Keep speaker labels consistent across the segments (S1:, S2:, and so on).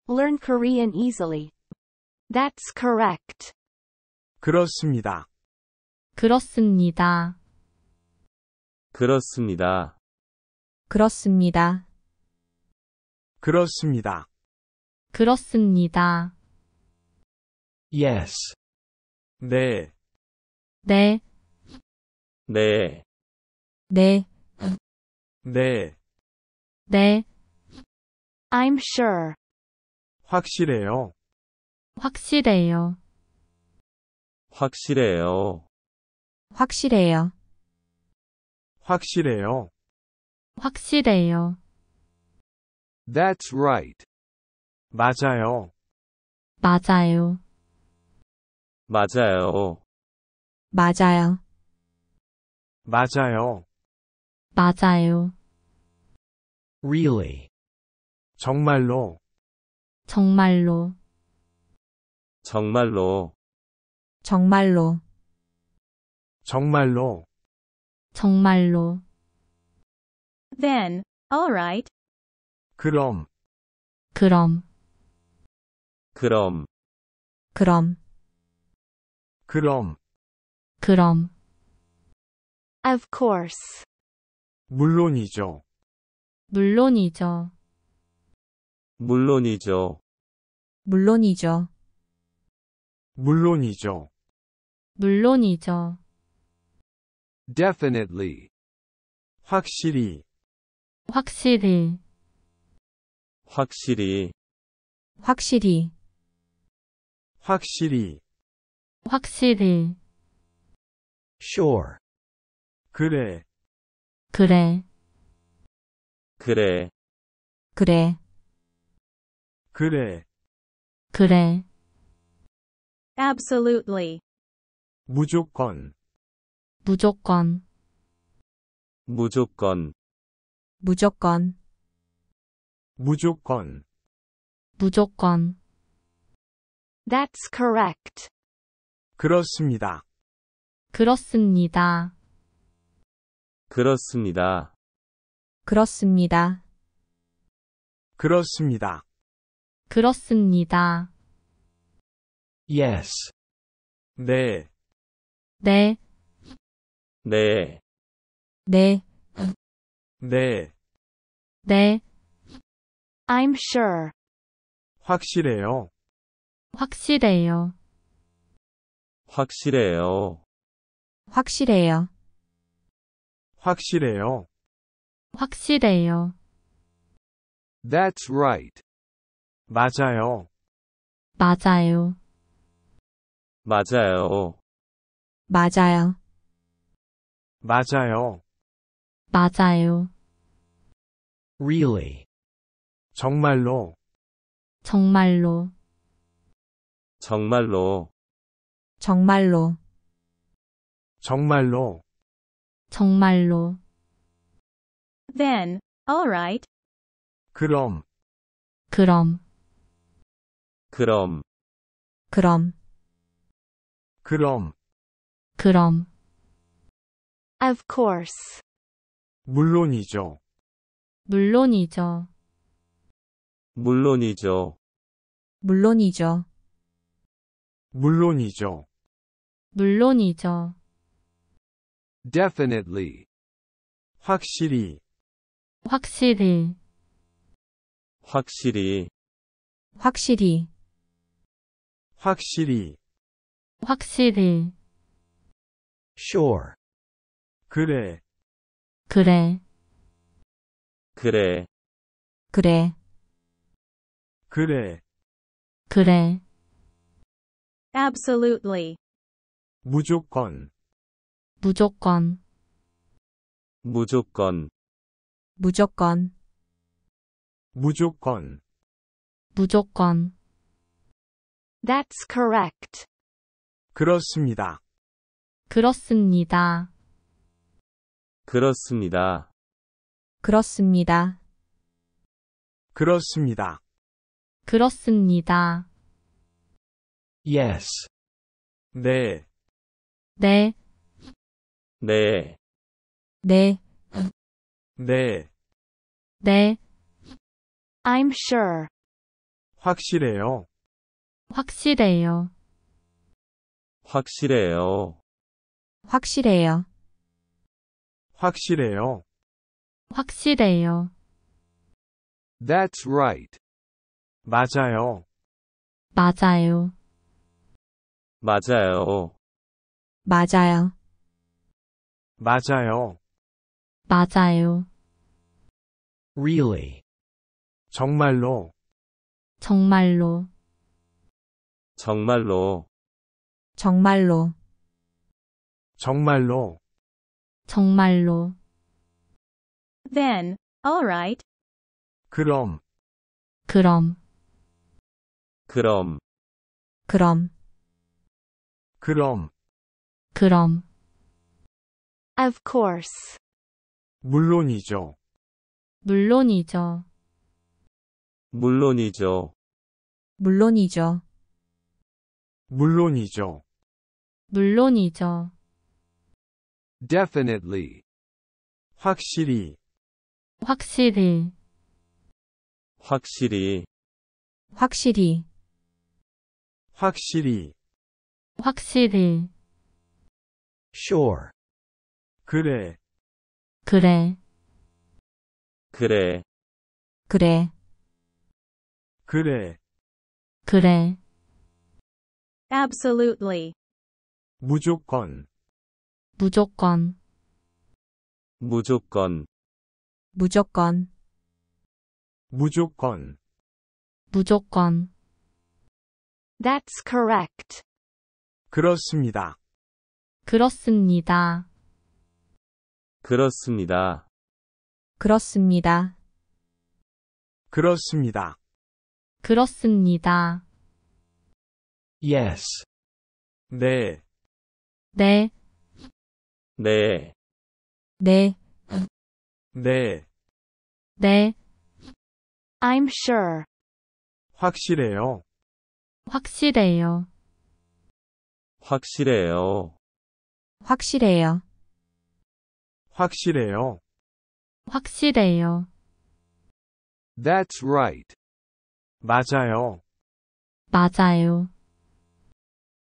S1: Learn Korean easily. That's correct.
S2: 그렇습니다.
S3: 그렇습니다.
S4: 그렇습니다.
S3: 그렇습니다.
S2: 그렇습니다.
S3: 그렇습니다.
S5: Yes.
S2: 네,
S3: 네,
S4: 네,
S3: 네,
S2: 네,
S3: 네,
S1: I'm sure.
S2: 확실해요.
S3: 확실해요.
S4: 확실해요.
S3: 확실해요.
S2: 확실해요.
S3: 확실해요.
S5: That's right.
S2: 맞아요.
S3: 맞아요.
S4: 맞아요.
S3: 맞아요.
S2: 맞아요.
S3: 맞아요.
S5: Really.
S2: 정말로.
S3: 정말로.
S4: 정말로.
S3: 정말로.
S2: 정말로.
S3: 정말로.
S1: Then, alright.
S2: 그럼.
S3: 그럼.
S4: 그럼.
S3: 그럼.
S2: 그럼.
S3: 그럼.
S1: Of course.
S2: 물론이죠.
S3: 물론이죠.
S4: 물론이죠.
S3: 물론이죠.
S2: 물론이죠.
S3: 물론이죠.
S5: Definitely.
S2: 확실히.
S3: 확실히.
S4: 확실히.
S3: 확실히.
S2: 확실히.
S3: 확실히.
S5: Sure.
S2: 그래.
S3: 그래.
S4: 그래.
S3: 그래.
S2: 그래.
S3: 그래.
S1: Absolutely.
S2: 무조건.
S3: 무조건.
S4: 무조건.
S3: 무조건.
S2: 무조건.
S3: 무조건.
S1: That's correct.
S2: 그렇습니다.
S3: 그렇습니다.
S4: 그렇습니다.
S3: 그렇습니다.
S2: 그렇습니다.
S3: 그렇습니다.
S5: Yes.
S2: 네,
S3: 네,
S4: 네,
S3: 네,
S2: 네.
S3: 네,
S1: I'm sure.
S2: 확실해요.
S3: 확실해요.
S4: 확실해요.
S3: 확실해요.
S2: 확실해요.
S3: 확실해요.
S5: That's right.
S2: 맞아요.
S3: 맞아요.
S4: 맞아요.
S3: 맞아요.
S2: 맞아요.
S3: 맞아요.
S5: Really.
S2: 정말로.
S3: 정말로.
S4: 정말로.
S3: 정말로.
S2: 정말로.
S3: 정말로.
S1: Then, alright.
S2: 그럼.
S3: 그럼.
S4: 그럼.
S3: 그럼.
S2: 그럼.
S3: 그럼.
S1: Of course.
S2: 물론이죠.
S3: 물론이죠.
S4: 물론이죠.
S3: 물론이죠.
S2: 물론이죠.
S3: 물론이죠.
S5: Definitely.
S2: 확실히.
S3: 확실히.
S4: 확실히.
S3: 확실히.
S2: 확실히.
S3: 확실히.
S5: Sure.
S2: 그래.
S3: 그래.
S4: 그래.
S3: 그래.
S2: 그래.
S3: 그래.
S1: Absolutely.
S2: 무조건.
S3: 무조건.
S4: 무조건.
S3: 무조건.
S2: 무조건.
S3: 무조건.
S1: That's correct.
S2: 그렇습니다.
S3: 그렇습니다.
S4: 그렇습니다.
S3: 그렇습니다.
S2: 그렇습니다.
S3: 그렇습니다.
S5: Yes.
S2: 네,
S3: 네,
S4: 네,
S3: 네,
S2: 네.
S3: 네,
S1: I'm sure.
S2: 확실해요.
S3: 확실해요.
S4: 확실해요.
S3: 확실해요.
S2: 확실해요.
S3: 확실해요.
S5: That's right.
S2: 맞아요.
S3: 맞아요.
S4: 맞아요.
S3: 맞아요.
S2: 맞아요.
S3: 맞아요.
S5: Really.
S2: 정말로.
S3: 정말로.
S4: 정말로.
S3: 정말로.
S2: 정말로.
S3: 정말로.
S1: Then, alright.
S2: 그럼.
S3: 그럼.
S4: 그럼.
S3: 그럼.
S2: 그럼.
S3: 그럼.
S1: Of course.
S2: 물론이죠.
S3: 물론이죠.
S4: 물론이죠.
S3: 물론이죠.
S2: 물론이죠.
S3: 물론이죠.
S5: Definitely.
S2: 확실히.
S3: 확실히.
S4: 확실히.
S3: 확실히.
S2: 확실히.
S3: 확실히.
S5: Sure.
S2: 그래.
S3: 그래.
S4: 그래.
S3: 그래.
S2: 그래.
S3: 그래.
S1: Absolutely.
S2: 무조건.
S3: 무조건.
S4: 무조건.
S3: 무조건.
S2: 무조건.
S3: 무조건.
S1: That's correct.
S2: 그렇습니다.
S3: 그렇습니다.
S4: 그렇습니다.
S3: 그렇습니다.
S2: 그렇습니다.
S3: 그렇습니다.
S5: Yes.
S2: 네.
S3: 네,
S4: 네.
S3: 네,
S2: 네.
S3: 네,
S1: I'm sure.
S2: 확실해요.
S3: 확실해요.
S4: 확실해요.
S3: 확실해요.
S2: 확실해요.
S3: 확실해요.
S5: That's right.
S2: 맞아요.
S3: 맞아요.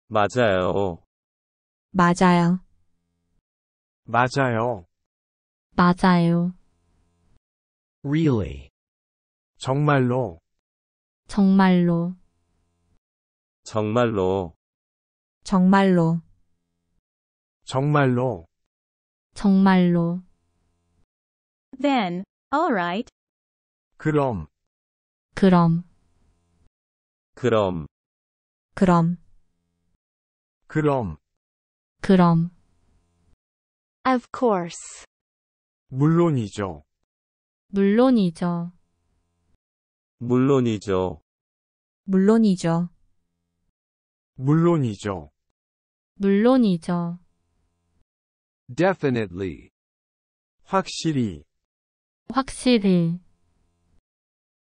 S4: 맞아요.
S3: 맞아요.
S2: 맞아요.
S3: 맞아요.
S5: Really.
S2: 정말로.
S3: 정말로.
S4: 정말로.
S3: 정말로.
S2: 정말로.
S3: 정말로.
S1: Then, alright.
S2: 그럼.
S3: 그럼.
S4: 그럼.
S3: 그럼.
S2: 그럼.
S3: 그럼.
S1: Of course.
S2: 물론이죠.
S3: 물론이죠.
S4: 물론이죠.
S3: 물론이죠.
S2: 물론이죠.
S3: 물론이죠.
S5: Definitely.
S2: 확실히.
S3: 확실히.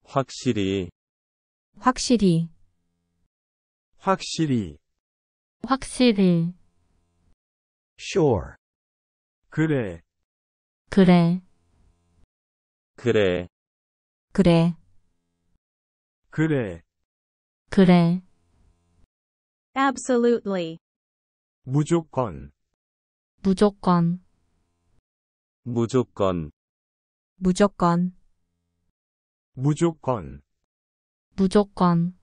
S4: 확실히.
S3: 확실히.
S2: 확실히.
S3: 확실히.
S5: Sure.
S2: 그래.
S3: 그래.
S4: 그래.
S3: 그래.
S2: 그래.
S3: 그래.
S1: Absolutely.
S2: 무조건.
S3: 무조건.
S4: 무조건.
S3: 무조건.
S2: 무조건.
S3: 무조건.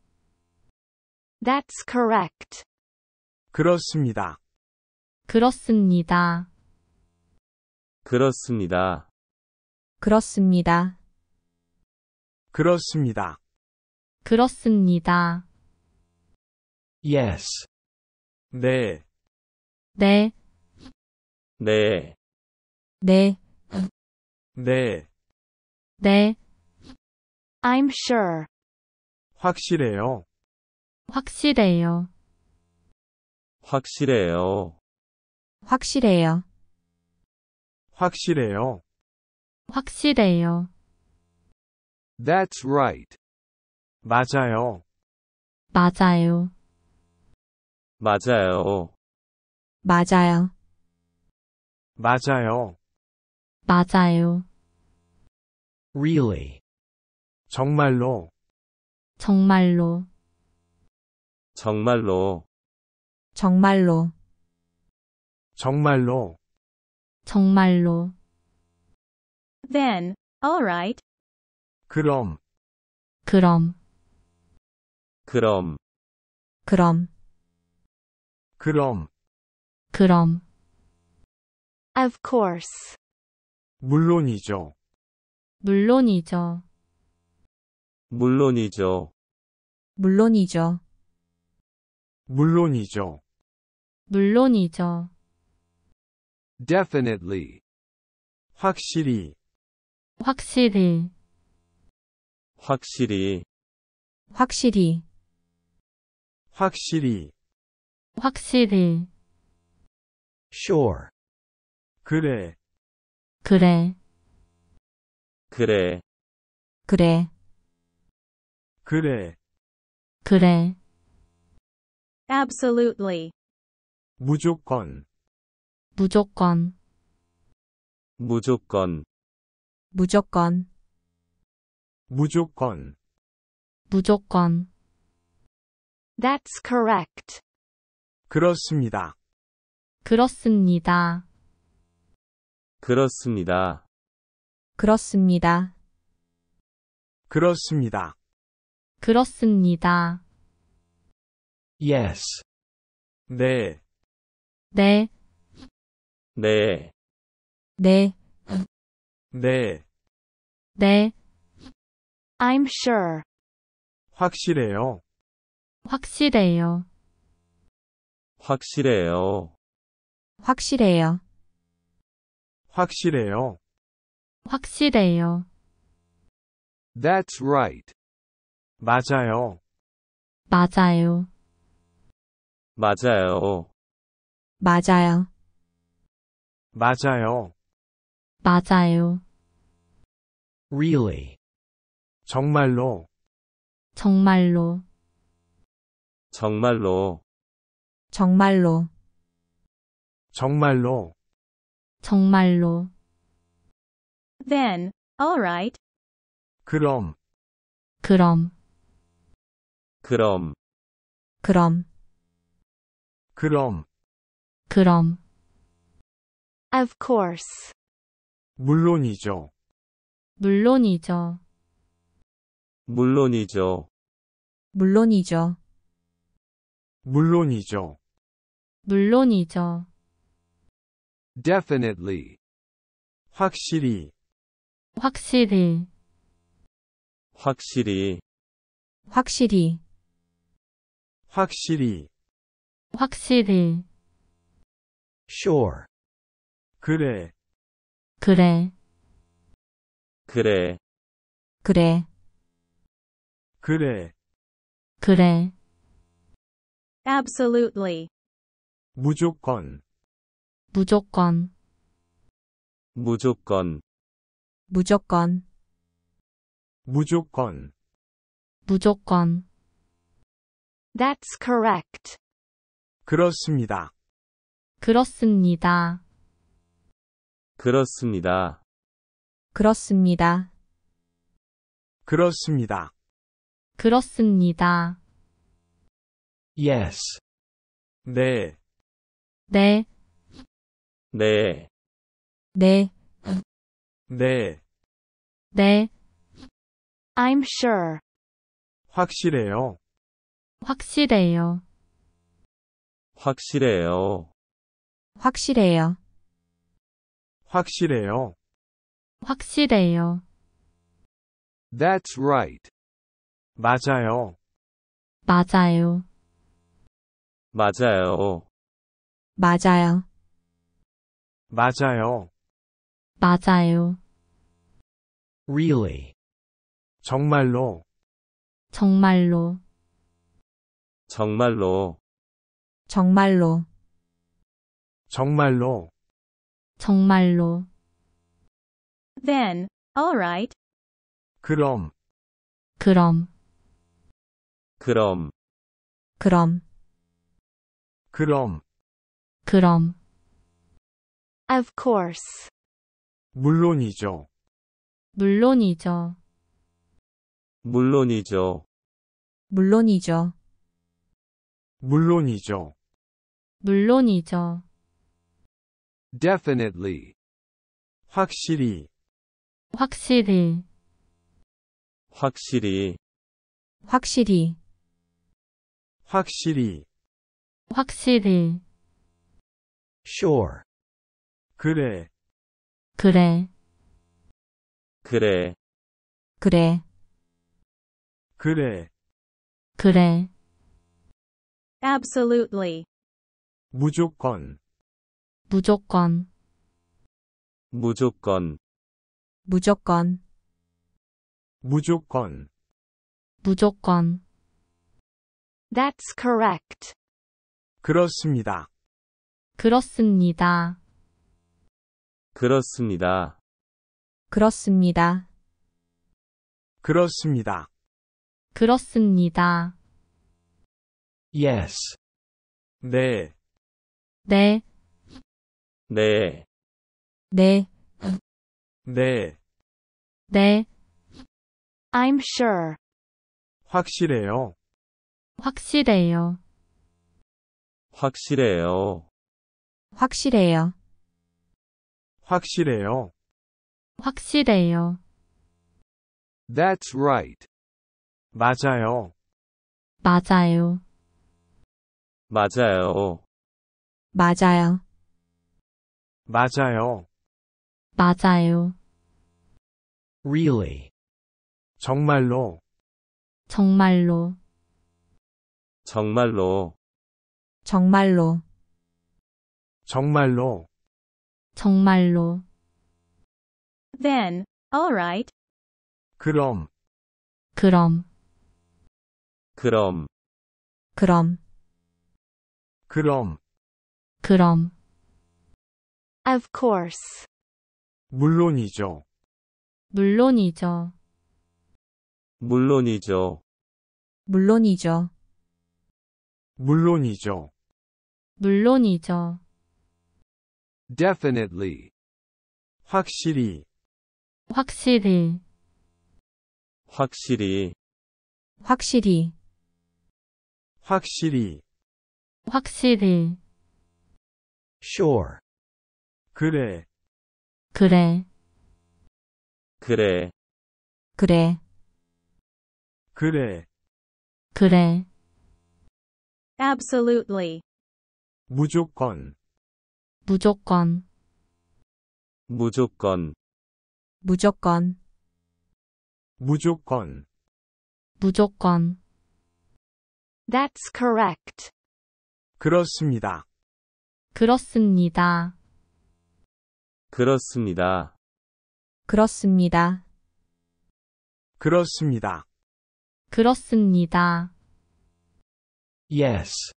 S1: That's correct.
S2: 그렇습니다.
S3: 그렇습니다.
S4: 그렇습니다.
S3: 그렇습니다.
S2: 그렇습니다.
S3: 그렇습니다.
S5: Yes.
S2: 네.
S3: 네,
S4: 네.
S3: 네,
S2: 네.
S3: 네,
S1: I'm sure.
S2: 확실해요.
S3: 확실해요.
S4: 확실해요.
S3: 확실해요.
S2: 확실해요.
S3: 확실해요.
S5: That's right.
S2: 맞아요.
S3: 맞아요.
S4: 맞아요.
S3: 맞아요.
S2: 맞아요.
S3: 맞아요.
S5: Really.
S2: 정말로.
S3: 정말로,
S4: 정말로,
S3: 정말로,
S2: 정말로.
S3: 정말로.
S1: Then, alright.
S2: 그럼,
S3: 그럼,
S4: 그럼,
S3: 그럼,
S2: 그럼.
S3: 그럼.
S1: Of course.
S2: 물론이죠.
S3: 물론이죠.
S4: 물론이죠.
S3: 물론이죠.
S2: 물론이죠.
S3: 물론이죠.
S5: Definitely.
S2: 확실히,
S3: 확실히,
S4: 확실히,
S3: 확실히,
S2: 확실히.
S3: 확실히.
S5: Sure.
S2: 그래,
S3: 그래,
S4: 그래,
S3: 그래,
S2: 그래.
S3: 그래.
S1: Absolutely.
S2: 무조건,
S3: 무조건,
S4: 무조건,
S3: 무조건,
S2: 무조건.
S3: 무조건.
S1: That's correct.
S2: 그렇습니다.
S3: 그렇습니다.
S4: 그렇습니다.
S3: 그렇습니다.
S2: 그렇습니다.
S3: 그렇습니다.
S5: Yes.
S2: 네,
S3: 네,
S4: 네,
S3: 네,
S2: 네.
S3: 네.
S1: I'm sure.
S2: 확실해요.
S3: 확실해요.
S4: 확실해요.
S3: 확실해요.
S2: 확실해요.
S3: 확실해요.
S5: That's right.
S2: 맞아요.
S3: 맞아요.
S4: 맞아요.
S3: 맞아요.
S2: 맞아요.
S3: 맞아요.
S5: Really.
S2: 정말로,
S3: 정말로,
S4: 정말로,
S3: 정말로,
S2: 정말로.
S3: 정말로.
S1: Then, alright.
S2: 그럼,
S3: 그럼,
S4: 그럼,
S3: 그럼,
S2: 그럼.
S3: 그럼.
S1: Of course.
S2: 물론이죠.
S3: 물론이죠.
S4: 물론이죠.
S3: 물론이죠.
S2: 물론이죠.
S3: 물론이죠.
S5: Definitely.
S2: 확실히,
S3: 확실히,
S4: 확실히,
S3: 확실히,
S2: 확실히.
S3: 확실히.
S5: Sure.
S2: 그래,
S3: 그래,
S4: 그래,
S3: 그래,
S2: 그래.
S3: 그래.
S1: Absolutely.
S2: 무조건,
S3: 무조건,
S4: 무조건,
S3: 무조건,
S2: 무조건.
S3: 무조건.
S1: That's correct.
S2: 그렇습니다.
S3: 그렇습니다.
S4: 그렇습니다.
S3: 그렇습니다.
S2: 그렇습니다.
S3: 그렇습니다.
S5: Yes.
S2: 네,
S3: 네,
S4: 네,
S3: 네,
S2: 네.
S3: 네.
S1: I'm sure.
S2: 확실해요.
S3: 확실해요.
S4: 확실해요.
S3: 확실해요.
S2: 확실해요.
S3: 확실해요.
S5: That's right.
S2: 맞아요.
S3: 맞아요.
S4: 맞아요.
S3: 맞아요.
S2: 맞아요.
S3: 맞아요.
S5: Really.
S2: 정말로,
S3: 정말로,
S4: 정말로,
S3: 정말로,
S2: 정말로.
S3: 정말로.
S1: Then, alright.
S2: 그럼,
S3: 그럼,
S4: 그럼,
S3: 그럼,
S2: 그럼.
S3: 그럼.
S1: Of course.
S2: 물론이죠.
S3: 물론이죠.
S4: 물론이죠.
S3: 물론이죠.
S2: 물론이죠.
S3: 물론이죠.
S5: Definitely.
S2: 확실히,
S3: 확실히,
S4: 확실히,
S3: 확실히,
S2: 확실히,
S3: 확실히.
S5: Sure.
S2: 그래,
S3: 그래,
S4: 그래,
S3: 그래,
S2: 그래,
S3: 그래.
S1: Absolutely.
S2: 무조건,
S3: 무조건,
S4: 무조건,
S3: 무조건,
S2: 무조건,
S3: 무조건.
S1: That's correct.
S2: 그렇습니다.
S3: 그렇습니다.
S4: 그렇습니다.
S3: 그렇습니다.
S2: 그렇습니다.
S3: 그렇습니다.
S5: Yes.
S2: 네,
S3: 네,
S4: 네,
S3: 네,
S2: 네,
S3: 네.
S1: I'm sure.
S2: 확실해요.
S3: 확실해요.
S4: 확실해요.
S3: 확실해요.
S2: 확실해요.
S3: 확실해요.
S5: That's right.
S2: 맞아요.
S3: 맞아요.
S4: 맞아요.
S3: 맞아요.
S2: 맞아요.
S3: 맞아요.
S5: Really.
S2: 정말로,
S3: 정말로,
S4: 정말로,
S3: 정말로,
S2: 정말로,
S3: 정말로.
S1: Then, all right.
S2: 그럼,
S3: 그럼,
S4: 그럼,
S3: 그럼,
S2: 그럼,
S3: 그럼.
S1: Of course.
S2: 물론이죠.
S3: 물론이죠.
S4: 물론이죠.
S3: 물론이죠.
S2: 물론이죠.
S3: 물론이죠.
S5: Definitely.
S2: 확실히,
S3: 확실히,
S4: 확실히,
S3: 확실히,
S2: 확실히,
S3: 확실히.
S5: Sure.
S2: 그래,
S3: 그래,
S4: 그래,
S3: 그래,
S2: 그래,
S3: 그래.
S1: Absolutely.
S2: 무조건,
S3: 무조건,
S4: 무조건,
S3: 무조건,
S2: 무조건,
S3: 무조건.
S1: That's correct.
S2: 그렇습니다.
S3: 그렇습니다.
S4: 그렇습니다.
S3: 그렇습니다.
S2: 그렇습니다.
S3: 그렇습니다.
S5: Yes.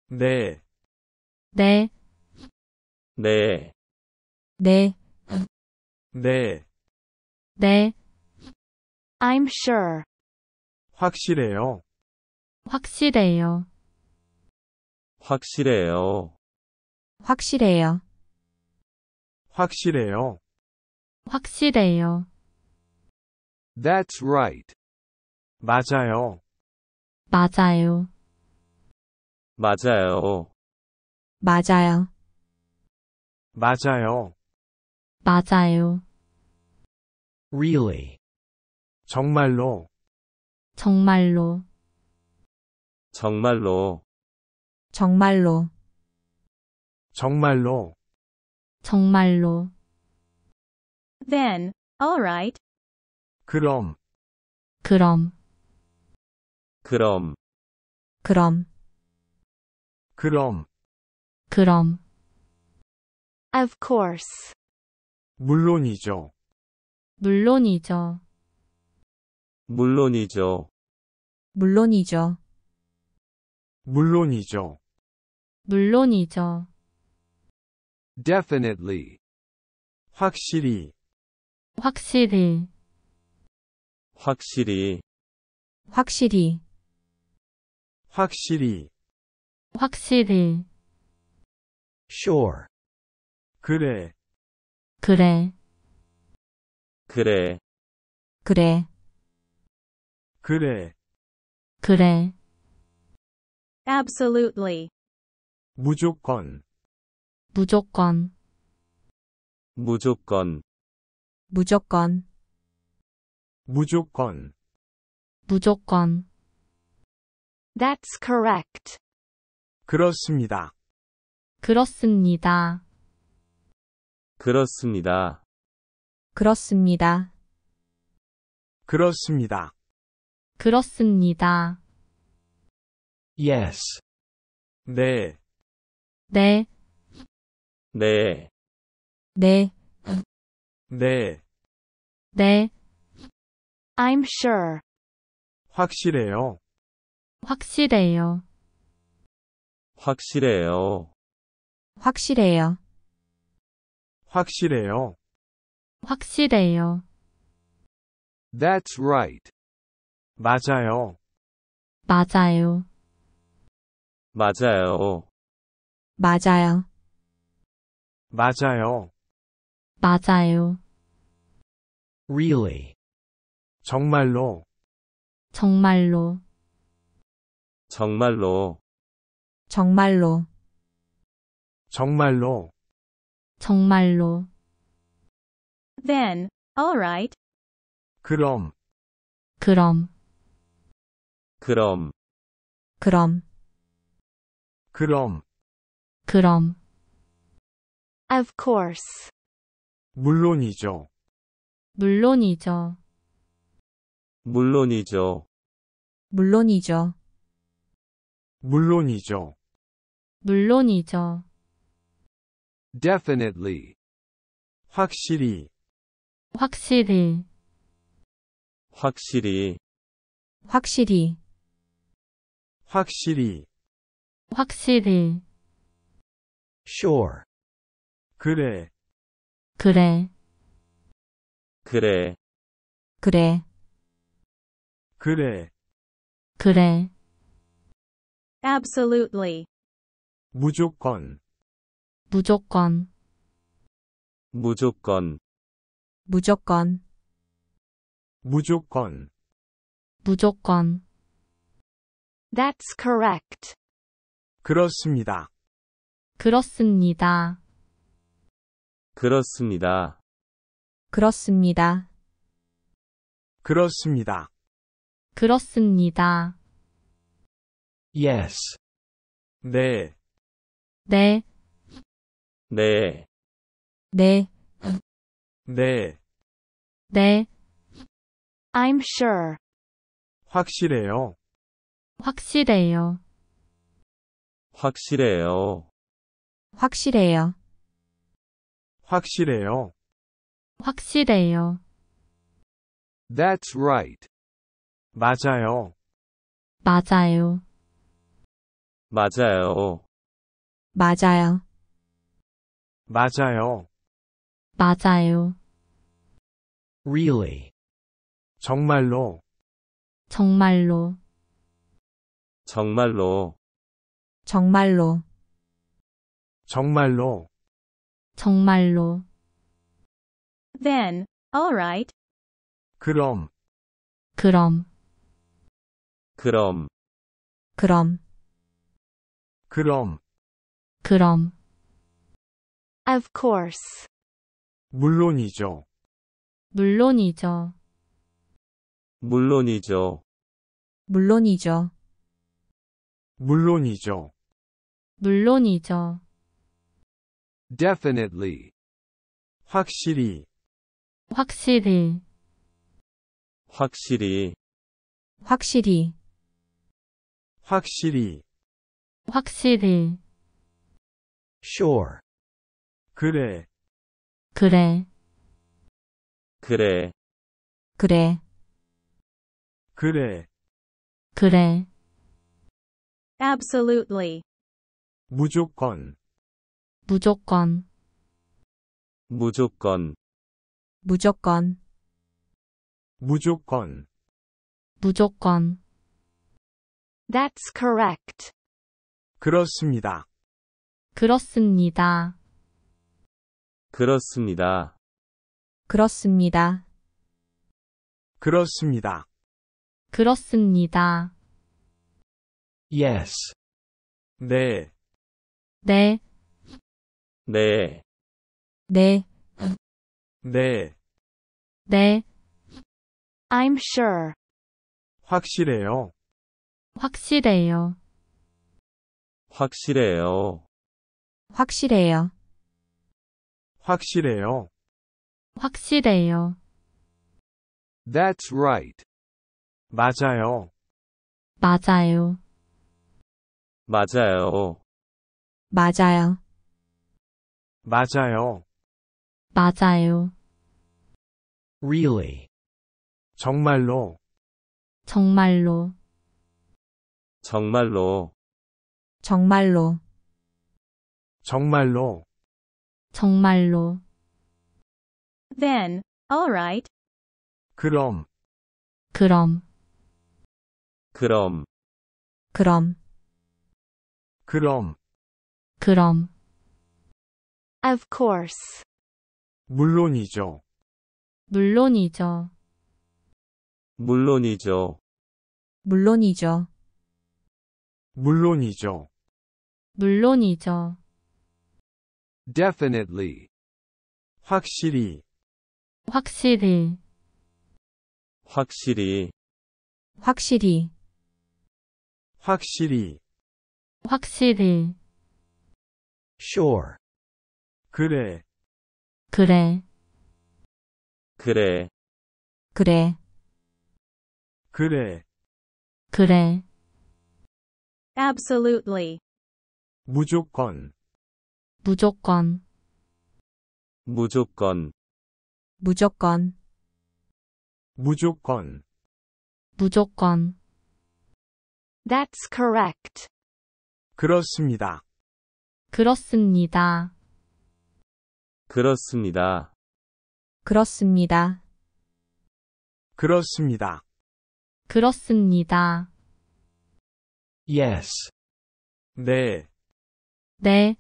S2: 네,
S3: 네,
S4: 네,
S3: 네,
S2: 네,
S3: 네.
S1: I'm sure.
S2: 확실해요.
S3: 확실해요.
S4: 확실해요.
S3: 확실해요.
S2: 확실해요.
S3: 확실해요.
S5: That's right.
S2: 맞아요.
S3: 맞아요.
S4: 맞아요.
S3: 맞아요.
S2: 맞아요.
S3: 맞아요.
S5: Really.
S2: 정말로,
S3: 정말로,
S4: 정말로,
S3: 정말로,
S2: 정말로,
S3: 정말로.
S1: Then, all right.
S2: 그럼,
S3: 그럼,
S4: 그럼,
S3: 그럼,
S2: 그럼,
S3: 그럼.
S1: Of course.
S2: 물론이죠.
S3: 물론이죠.
S4: 물론이죠.
S3: 물론이죠.
S2: 물론이죠.
S3: 물론이죠.
S5: Definitely.
S2: 확실히,
S3: 확실히,
S4: 확실히,
S3: 확실히,
S2: 확실히,
S3: 확실히.
S5: Sure.
S2: 그래,
S3: 그래,
S4: 그래,
S3: 그래,
S2: 그래,
S3: 그래,
S1: Absolutely.
S2: 무조건,
S3: 무조건,
S4: 무조건,
S3: 무조건,
S2: 무조건,
S3: 무조건,
S1: That's correct.
S2: 그렇습니다.
S3: 그렇습니다.
S4: 그렇습니다.
S3: 그렇습니다.
S2: 그렇습니다.
S3: 그렇습니다.
S5: Yes.
S2: 네,
S3: 네,
S4: 네,
S3: 네,
S2: 네,
S3: 네,
S1: I'm sure.
S2: 확실해요.
S3: 확실해요.
S4: 확실해요.
S3: 확실해요.
S2: 확실해요.
S3: 확실해요.
S5: That's right.
S2: 맞아요.
S3: 맞아요.
S4: 맞아요.
S3: 맞아요.
S2: 맞아요.
S3: 맞아요.
S5: Really.
S2: 정말로,
S3: 정말로,
S4: 정말로,
S3: 정말로,
S2: 정말로,
S3: 정말로.
S1: Then, all right.
S2: 그럼,
S3: 그럼,
S4: 그럼,
S3: 그럼,
S2: 그럼,
S3: 그럼.
S1: Of course.
S2: 물론이죠.
S3: 물론이죠.
S4: 물론이죠.
S3: 물론이죠.
S2: 물론이죠.
S3: 물론이죠.
S5: Definitely.
S2: 확실히,
S3: 확실히,
S4: 확실히,
S3: 확실히,
S2: 확실히,
S3: 확실히.
S5: Sure.
S2: 그래,
S3: 그래,
S4: 그래,
S3: 그래,
S2: 그래,
S3: 그래.
S1: Absolutely.
S2: 무조건,
S3: 무조건,
S4: 무조건,
S3: 무조건,
S2: 무조건,
S3: 무조건.
S1: That's correct.
S2: 그렇습니다.
S3: 그렇습니다.
S4: 그렇습니다.
S3: 그렇습니다.
S2: 그렇습니다.
S3: 그렇습니다.
S5: Yes.
S2: 네,
S3: 네,
S4: 네,
S3: 네,
S2: 네,
S3: 네.
S1: I'm sure.
S2: 확실해요.
S3: 확실해요.
S4: 확실해요.
S3: 확실해요.
S2: 확실해요.
S3: 확실해요.
S5: That's right.
S2: 맞아요.
S3: 맞아요.
S4: 맞아요.
S3: 맞아요.
S2: 맞아요.
S3: 맞아요.
S5: Really.
S2: 정말로,
S3: 정말로,
S4: 정말로,
S3: 정말로,
S2: 정말로,
S3: 정말로.
S1: Then, all right.
S2: 그럼,
S3: 그럼,
S4: 그럼,
S3: 그럼,
S2: 그럼,
S3: 그럼.
S1: Of course.
S2: 물론이죠.
S3: 물론이죠.
S4: 물론이죠.
S3: 물론이죠.
S2: 물론이죠.
S3: 물론이죠.
S5: Definitely.
S2: 확실히,
S3: 확실히,
S4: 확실히,
S3: 확실히,
S2: 확실히,
S3: 확실히.
S5: Sure.
S2: 그래,
S3: 그래,
S4: 그래,
S3: 그래,
S2: 그래,
S3: 그래.
S1: Absolutely.
S2: 무조건,
S3: 무조건,
S4: 무조건,
S3: 무조건,
S2: 무조건,
S3: 무조건.
S1: That's correct.
S2: 그렇습니다.
S3: 그렇습니다.
S4: 그렇습니다.
S3: 그렇습니다.
S2: 그렇습니다.
S3: 그렇습니다.
S5: Yes.
S2: 네,
S3: 네,
S4: 네,
S3: 네,
S2: 네,
S3: 네,
S1: I'm sure.
S2: 확실해요.
S3: 확실해요.
S4: 확실해요.
S3: 확실해요.
S2: 확실해요.
S3: 확실해요.
S5: That's right.
S2: 맞아요.
S3: 맞아요.
S4: 맞아요.
S3: 맞아요.
S2: 맞아요.
S3: 맞아요.
S5: Really.
S2: 정말로.
S3: 정말로.
S4: 정말로.
S3: 정말로.
S2: 정말로.
S3: 정말로.
S1: Then, all right.
S2: 그럼.
S3: 그럼.
S4: 그럼.
S3: 그럼.
S2: 그럼.
S3: 그럼.
S1: Of course.
S2: 물론이죠.
S3: 물론이죠.
S4: 물론이죠.
S3: 물론이죠.
S2: 물론이죠.
S3: 물론이죠.
S5: Definitely.
S2: 확실히.
S3: 확실히.
S4: 확실히.
S3: 확실히.
S2: 확실히.
S3: 확실히.
S5: Sure.
S2: 그래.
S3: 그래.
S4: 그래.
S3: 그래.
S2: 그래.
S3: 그래.
S1: Absolutely.
S2: 무조건.
S3: 무조건.
S4: 무조건.
S3: 무조건.
S2: 무조건.
S3: 무조건.
S1: That's correct.
S2: 그렇습니다.
S3: 그렇습니다.
S4: 그렇습니다.
S3: 그렇습니다.
S2: 그렇습니다.
S3: 그렇습니다.
S5: Yes.
S2: 네,
S3: 네,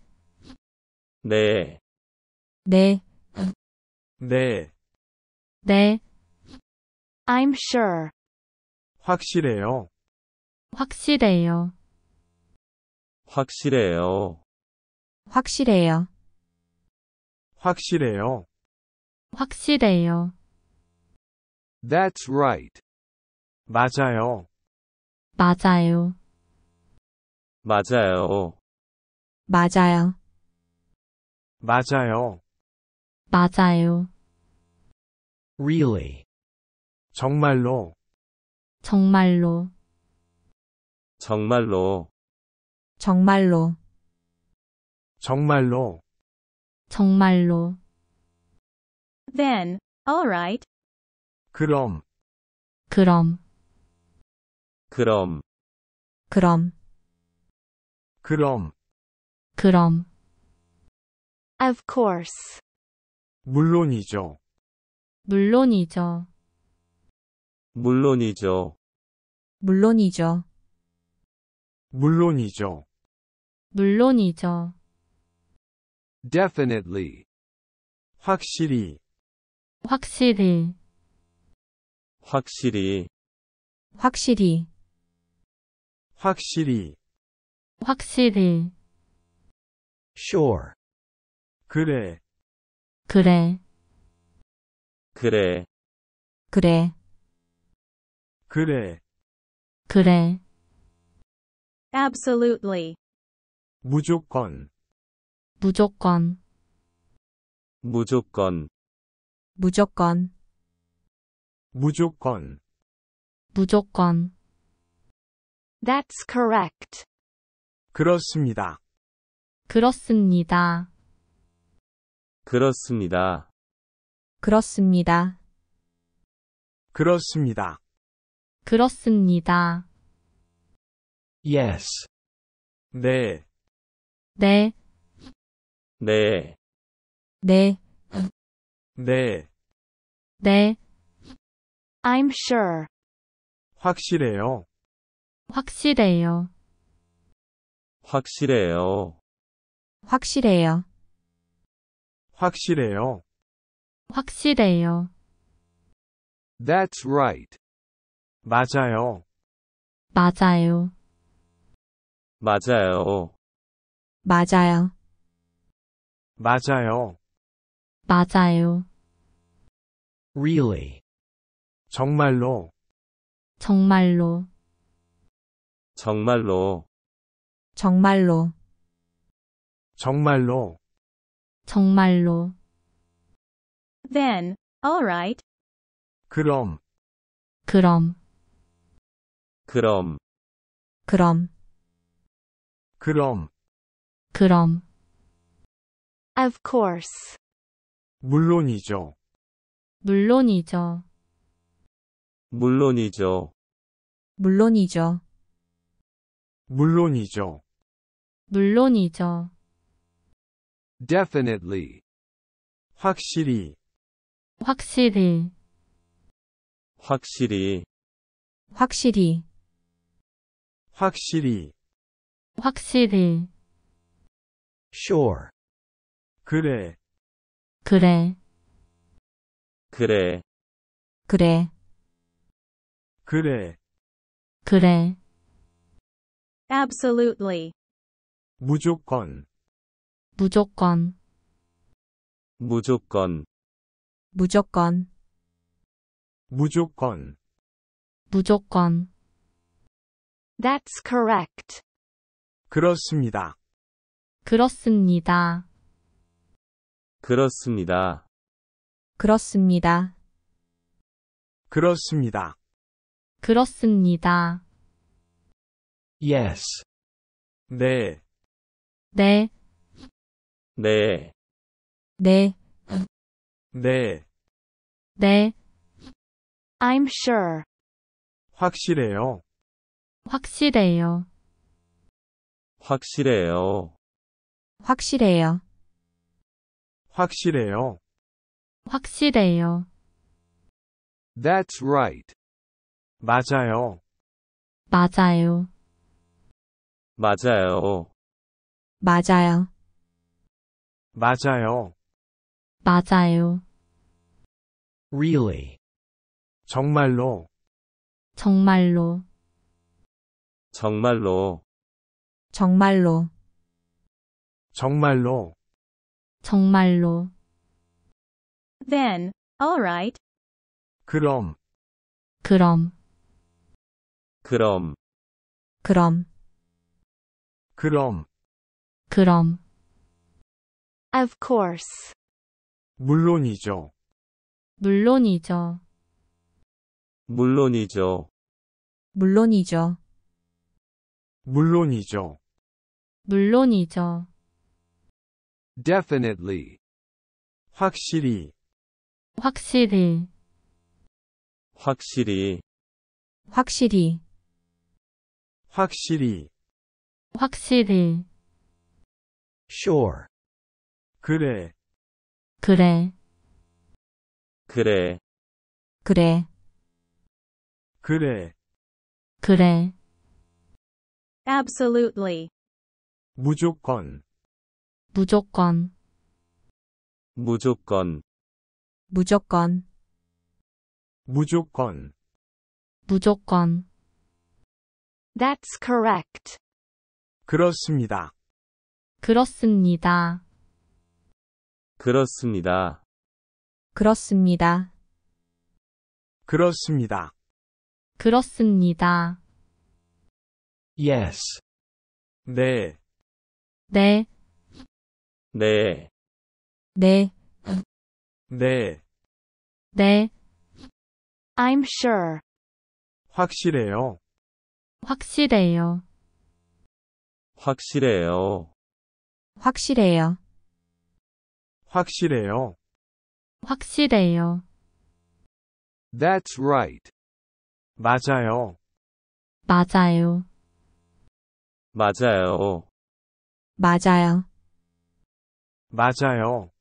S4: 네,
S3: 네,
S2: 네.
S3: 네,
S1: I'm sure.
S2: 확실해요.
S3: 확실해요.
S4: 확실해요.
S3: 확실해요.
S2: 확실해요.
S3: 확실해요.
S5: That's right.
S2: 맞아요.
S3: 맞아요.
S4: 맞아요.
S3: 맞아요.
S2: 맞아요.
S3: 맞아요.
S5: Really.
S2: 정말로.
S3: 정말로.
S4: 정말로.
S3: 정말로.
S2: 정말로.
S3: 정말로.
S1: Then, all right.
S2: 그럼.
S3: 그럼.
S4: 그럼.
S3: 그럼.
S2: 그럼.
S3: 그럼.
S1: Of course.
S2: 물론이죠.
S3: 물론이죠.
S4: 물론이죠.
S3: 물론이죠.
S2: 물론이죠.
S3: 물론이죠.
S5: Definitely.
S2: 확실히.
S3: 확실히.
S4: 확실히.
S3: 확실히.
S2: 확실히.
S3: 확실히.
S5: Sure.
S2: 그래.
S3: 그래.
S4: 그래.
S3: 그래.
S2: 그래.
S3: 그래.
S1: Absolutely.
S2: 무조건.
S3: 무조건.
S4: 무조건.
S3: 무조건.
S2: 무조건.
S3: 무조건.
S1: That's correct.
S2: 그렇습니다.
S3: 그렇습니다.
S4: 그렇습니다.
S3: 그렇습니다.
S2: 그렇습니다.
S3: 그렇습니다.
S5: Yes.
S2: 네,
S3: 네,
S4: 네,
S3: 네,
S2: 네.
S3: 네,
S1: I'm sure.
S2: 확실해요.
S3: 확실해요.
S4: 확실해요.
S3: 확실해요.
S2: 확실해요.
S3: 확실해요.
S5: That's right.
S2: 맞아요.
S3: 맞아요.
S4: 맞아요.
S3: 맞아요.
S2: 맞아요.
S3: 맞아요.
S5: Really.
S2: 정말로.
S3: 정말로.
S4: 정말로.
S3: 정말로.
S2: 정말로.
S3: 정말로.
S1: Then, alright.
S2: 그럼.
S3: 그럼.
S4: 그럼.
S3: 그럼.
S2: 그럼.
S3: 그럼.
S1: Of course.
S2: 물론이죠.
S3: 물론이죠.
S4: 물론이죠.
S3: 물론이죠.
S2: 물론이죠.
S3: 물론이죠.
S5: Definitely.
S2: 확실히.
S3: 확실히.
S4: 확실히.
S3: 확실히.
S2: 확실히.
S3: 확실히.
S5: Sure.
S2: 그래.
S3: 그래.
S4: 그래.
S3: 그래.
S2: 그래.
S3: 그래.
S1: Absolutely.
S2: 무조건.
S3: 무조건.
S4: 무조건.
S3: 무조건.
S2: 무조건.
S3: 무조건.
S1: That's correct.
S2: 그렇습니다.
S3: 그렇습니다.
S4: 그렇습니다.
S3: 그렇습니다.
S2: 그렇습니다.
S3: 그렇습니다.
S5: Yes.
S2: 네.
S3: 네.
S4: 네.
S3: 네.
S2: 네.
S3: 네.
S1: I'm sure.
S2: 확실해요.
S3: 확실해요.
S4: 확실해요.
S3: 확실해요.
S2: 확실해요.
S3: 확실해요.
S5: That's right.
S2: 맞아요.
S3: 맞아요.
S4: 맞아요.
S3: 맞아요.
S2: 맞아요.
S3: 맞아요.
S5: Really.
S2: 정말로.
S3: 정말로.
S4: 정말로.
S3: 정말로.
S2: 정말로.
S3: 정말로.
S1: Then, alright.
S2: 그럼.
S3: 그럼.
S4: 그럼.
S3: 그럼.
S2: 그럼.
S3: 그럼.
S1: Of course.
S2: 물론이죠.
S3: 물론이죠.
S4: 물론이죠.
S3: 물론이죠.
S2: 물론이죠.
S3: 물론이죠.
S5: Definitely.
S2: 확실히.
S3: 확실히.
S4: 확실히.
S3: 확실히.
S2: 확실히.
S3: 확실히.
S5: Sure.
S2: 그래.
S3: 그래.
S4: 그래.
S3: 그래.
S2: 그래.
S3: 그래.
S1: Absolutely.
S2: 무조건.
S3: 무조건.
S4: 무조건.
S3: 무조건.
S2: 무조건.
S3: 무조건.
S1: That's correct.
S2: 그렇습니다.
S3: 그렇습니다.
S4: 그렇습니다.
S3: 그렇습니다.
S2: 그렇습니다.
S3: 그렇습니다.
S5: Yes.
S2: 네.
S3: 네.
S4: 네.
S3: 네.
S2: 네.
S3: 네.
S1: I'm sure.
S2: 확실해요.
S3: 확실해요.
S4: 확실해요.
S3: 확실해요.
S2: 확실해요.
S3: 확실해요.
S5: That's right.
S2: 맞아요.
S3: 맞아요.
S4: 맞아요.
S3: 맞아요.
S2: 맞아요.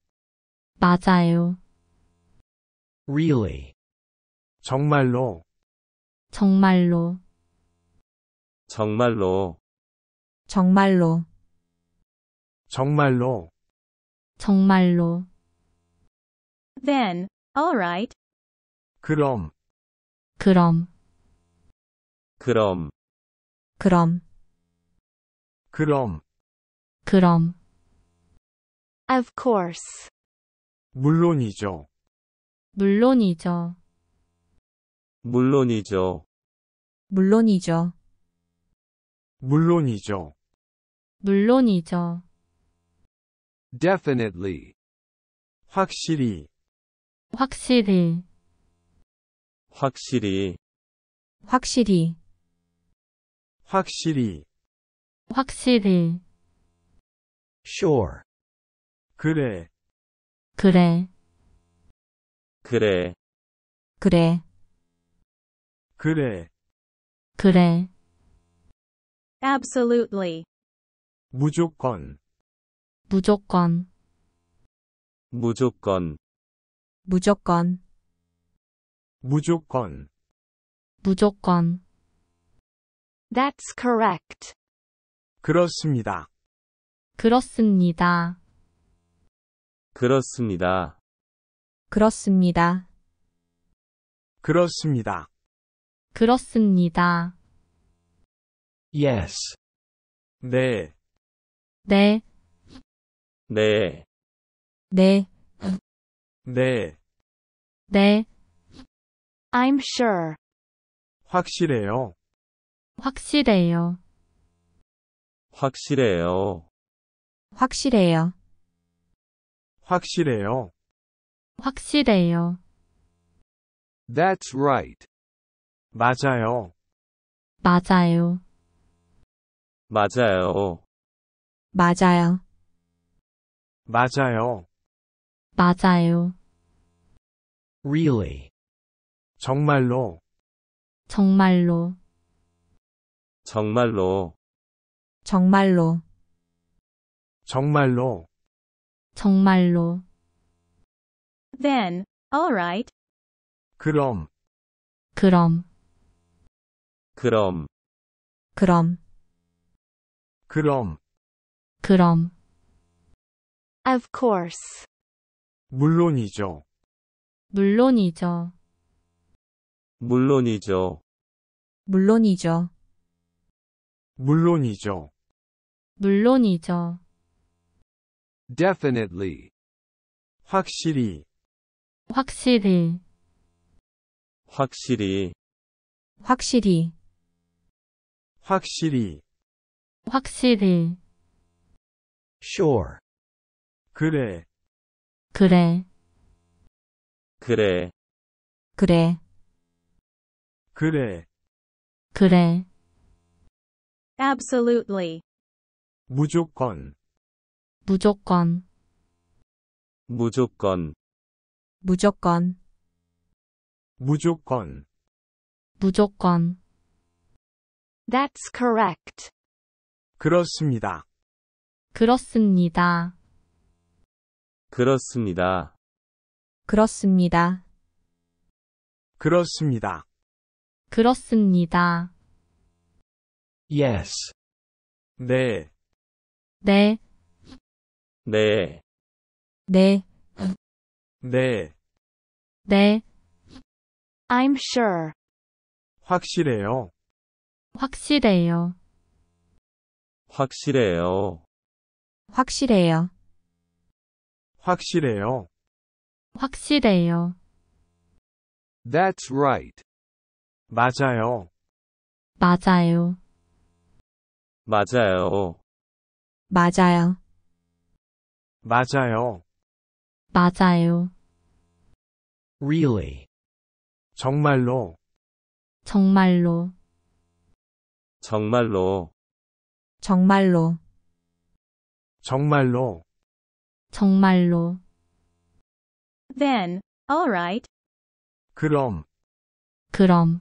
S3: 맞아요.
S5: Really.
S2: 정말로.
S3: 정말로.
S4: 정말로.
S3: 정말로.
S2: 정말로.
S3: 정말로.
S1: Then, alright.
S2: 그럼.
S3: 그럼.
S4: 그럼.
S3: 그럼.
S2: 그럼,
S3: 그럼,
S1: Of course.
S2: 물론이죠.
S3: 물론이죠.
S4: 물론이죠.
S3: 물론이죠.
S2: 물론이죠.
S3: 물론이죠.
S5: Definitely.
S2: 확실히,
S3: 확실히,
S4: 확실히,
S3: 확실히,
S2: 확실히,
S3: 확실히,
S5: Sure.
S2: 그래,
S3: 그래,
S4: 그래,
S3: 그래,
S2: 그래,
S3: 그래,
S1: Absolutely.
S2: 무조건,
S3: 무조건,
S4: 무조건,
S3: 무조건,
S2: 무조건,
S3: 무조건,
S1: That's correct.
S2: 그렇습니다.
S3: 그렇습니다.
S4: 그렇습니다.
S3: 그렇습니다.
S2: 그렇습니다.
S3: 그렇습니다.
S5: Yes.
S2: 네,
S3: 네,
S4: 네,
S3: 네,
S2: 네,
S3: 네,
S1: I'm sure.
S2: 확실해요.
S3: 확실해요.
S4: 확실해요.
S3: 확실해요.
S2: 확실해요.
S3: 확실해요.
S5: That's right.
S2: 맞아요.
S3: 맞아요.
S4: 맞아요.
S3: 맞아요.
S2: 맞아요.
S3: 맞아요.
S5: Really.
S2: 정말로,
S3: 정말로,
S4: 정말로,
S3: 정말로,
S2: 정말로,
S3: 정말로.
S1: Then, all right.
S2: 그럼,
S3: 그럼,
S4: 그럼,
S3: 그럼,
S2: 그럼,
S3: 그럼,
S1: Of course.
S2: 물론이죠.
S3: 물론이죠.
S4: 물론이죠.
S3: 물론이죠.
S2: 물론이죠.
S3: 물론이죠.
S5: Definitely.
S2: 확실히,
S3: 확실히,
S4: 확실히,
S3: 확실히,
S2: 확실히,
S3: 확실히.
S5: Sure.
S2: 그래,
S3: 그래,
S4: 그래,
S3: 그래,
S2: 그래,
S3: 그래.
S1: Absolutely.
S2: 무조건,
S3: 무조건,
S4: 무조건,
S3: 무조건,
S2: 무조건,
S3: 무조건.
S1: That's correct.
S2: 그렇습니다.
S3: 그렇습니다.
S4: 그렇습니다.
S3: 그렇습니다.
S2: 그렇습니다.
S3: 그렇습니다.
S5: Yes.
S2: 네,
S3: 네,
S4: 네,
S3: 네,
S2: 네,
S3: 네.
S1: I'm sure.
S2: 확실해요.
S3: 확실해요.
S4: 확실해요.
S3: 확실해요.
S2: 확실해요.
S3: 확실해요.
S5: That's right.
S2: 맞아요.
S3: 맞아요.
S4: 맞아요.
S3: 맞아요.
S2: 맞아요.
S3: 맞아요.
S5: Really.
S2: 정말로,
S3: 정말로,
S4: 정말로,
S3: 정말로,
S2: 정말로,
S3: 정말로.
S1: Then, all right.
S2: 그럼,
S3: 그럼,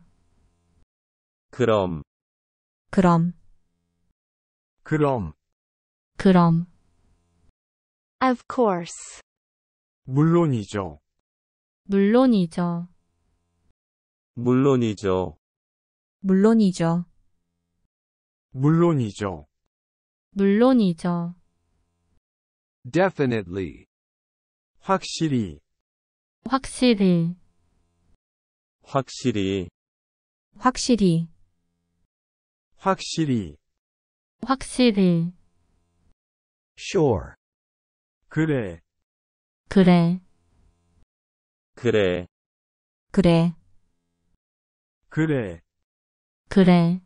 S4: 그럼,
S3: 그럼,
S2: 그럼,
S3: 그럼.
S1: Of course.
S2: 물론이죠.
S3: 물론이죠.
S4: 물론이죠.
S3: 물론이죠.
S2: 물론이죠.
S3: 물론이죠.
S5: Definitely.
S2: 확실히,
S3: 확실히,
S4: 확실히,
S3: 확실히,
S2: 확실히,
S3: 확실히,
S5: Sure.
S2: 그래,
S3: 그래,
S4: 그래,
S3: 그래,
S2: 그래,
S3: 그래,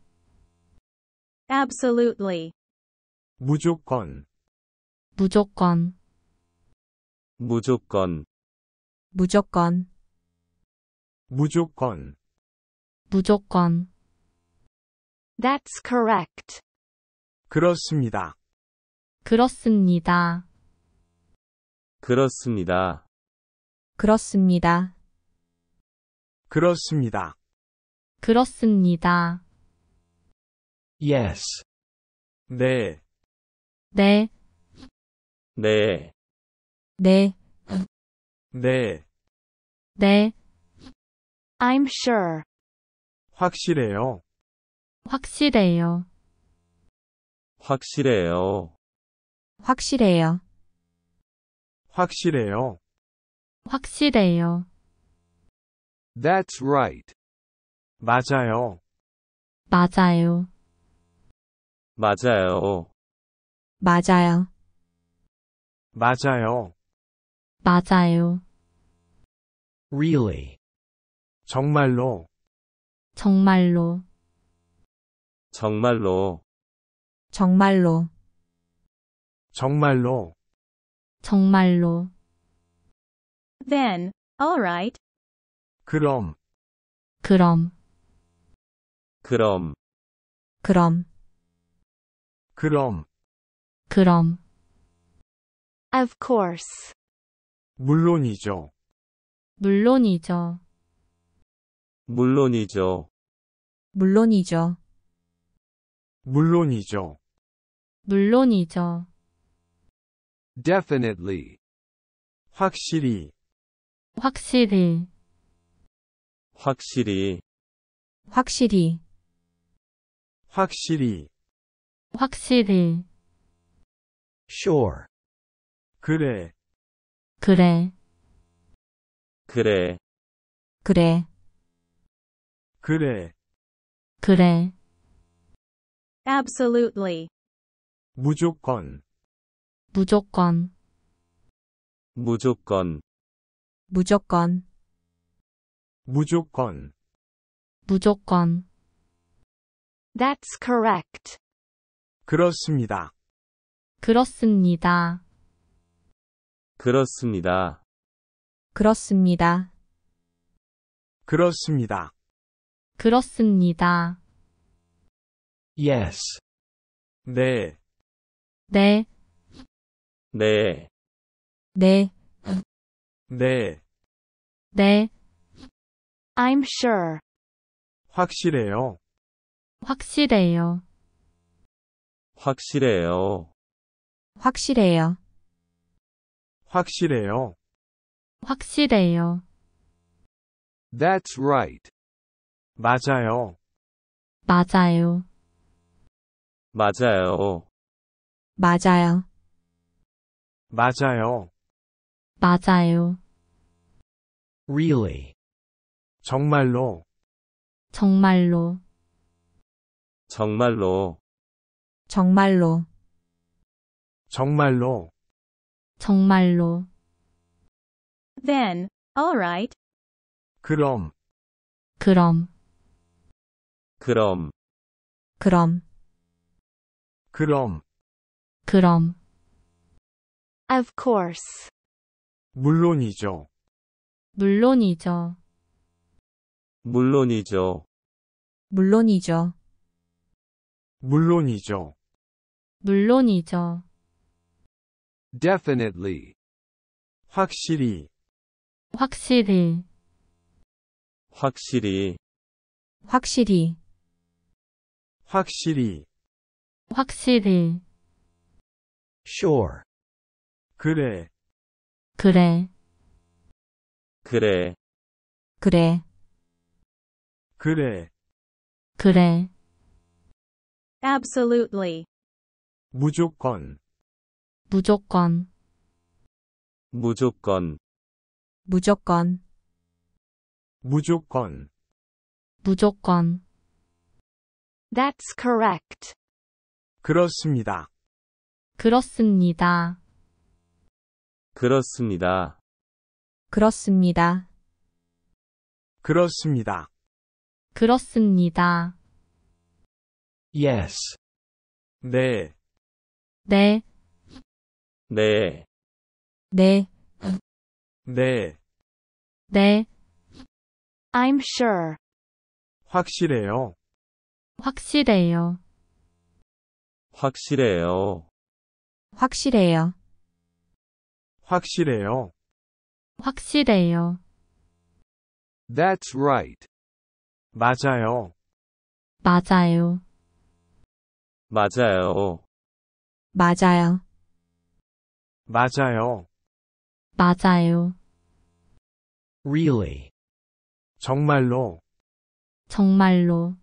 S1: Absolutely.
S2: 무조건,
S3: 무조건,
S4: 무조건,
S3: 무조건,
S2: 무조건,
S3: 무조건,
S1: That's correct.
S2: 그렇습니다.
S3: 그렇습니다,
S4: 그렇습니다.
S3: 그렇습니다,
S2: 그렇습니다.
S3: 그렇습니다,
S5: Yes.
S2: 네,
S3: 네,
S4: 네,
S3: 네,
S2: 네,
S3: 네,
S1: I'm sure.
S2: 확실해요.
S3: 확실해요,
S4: 확실해요.
S3: 확실해요,
S2: 확실해요.
S3: 확실해요,
S5: That's right.
S2: 맞아요.
S3: 맞아요,
S4: 맞아요.
S3: 맞아요,
S2: 맞아요.
S3: 맞아요,
S5: Really.
S2: 정말로,
S3: 정말로,
S4: 정말로,
S3: 정말로,
S2: 정말로,
S3: 정말로,
S1: Then, all right.
S2: 그럼,
S3: 그럼,
S4: 그럼,
S3: 그럼,
S2: 그럼,
S3: 그럼,
S1: Of course.
S2: 물론이죠.
S3: 물론이죠,
S4: 물론이죠.
S3: 물론이죠,
S2: 물론이죠.
S3: 물론이죠,
S5: Definitely.
S2: 확실히,
S3: 확실히,
S4: 확실히,
S3: 확실히,
S2: 확실히,
S3: 확실히,
S5: Sure.
S2: 그래,
S3: 그래,
S4: 그래,
S3: 그래,
S2: 그래,
S3: 그래,
S1: Absolutely.
S2: 무조건,
S3: 무조건,
S4: 무조건,
S3: 무조건,
S2: 무조건,
S3: 무조건,
S1: That's correct.
S2: 그렇습니다.
S3: 그렇습니다,
S4: 그렇습니다.
S3: 그렇습니다,
S2: 그렇습니다.
S3: 그렇습니다,
S5: Yes.
S2: 네,
S3: 네,
S4: 네,
S3: 네,
S2: 네,
S3: 네,
S1: I'm sure.
S2: 확실해요.
S3: 확실해요,
S4: 확실해요.
S3: 확실해요,
S2: 확실해요.
S3: 확실해요,
S5: That's right.
S2: 맞아요.
S3: 맞아요,
S4: 맞아요.
S3: 맞아요,
S2: 맞아요.
S3: 맞아요,
S5: Really.
S2: 정말로,
S3: 정말로,
S4: 정말로,
S3: 정말로,
S2: 정말로,
S3: 정말로,
S1: Then, all right.
S2: 그럼,
S3: 그럼,
S4: 그럼,
S3: 그럼,
S2: 그럼,
S3: 그럼,
S1: Of course.
S2: 물론이죠.
S3: 물론이죠,
S4: 물론이죠.
S3: 물론이죠,
S2: 물론이죠.
S3: 물론이죠,
S5: Definitely.
S2: 확실히,
S3: 확실히,
S4: 확실히,
S3: 확실히,
S2: 확실히,
S3: 확실히,
S5: Sure.
S2: 그래,
S3: 그래,
S4: 그래,
S3: 그래,
S2: 그래,
S3: 그래,
S1: Absolutely.
S2: 무조건,
S3: 무조건,
S4: 무조건,
S3: 무조건,
S2: 무조건,
S3: 무조건,
S1: That's correct.
S2: 그렇습니다.
S3: 그렇습니다.
S4: 그렇습니다.
S3: 그렇습니다.
S2: 그렇습니다.
S3: 그렇습니다.
S5: Yes.
S2: 네,
S3: 네,
S4: 네,
S3: 네,
S2: 네,
S3: 네,
S1: I'm sure.
S2: 확실해요.
S3: 확실해요.
S4: 확실해요.
S3: 확실해요.
S2: 확실해요.
S3: 확실해요.
S5: That's right.
S2: 맞아요.
S3: 맞아요.
S4: 맞아요.
S3: 맞아요.
S2: 맞아요.
S3: 맞아요.
S5: Really.
S2: 정말로.
S3: 정말로.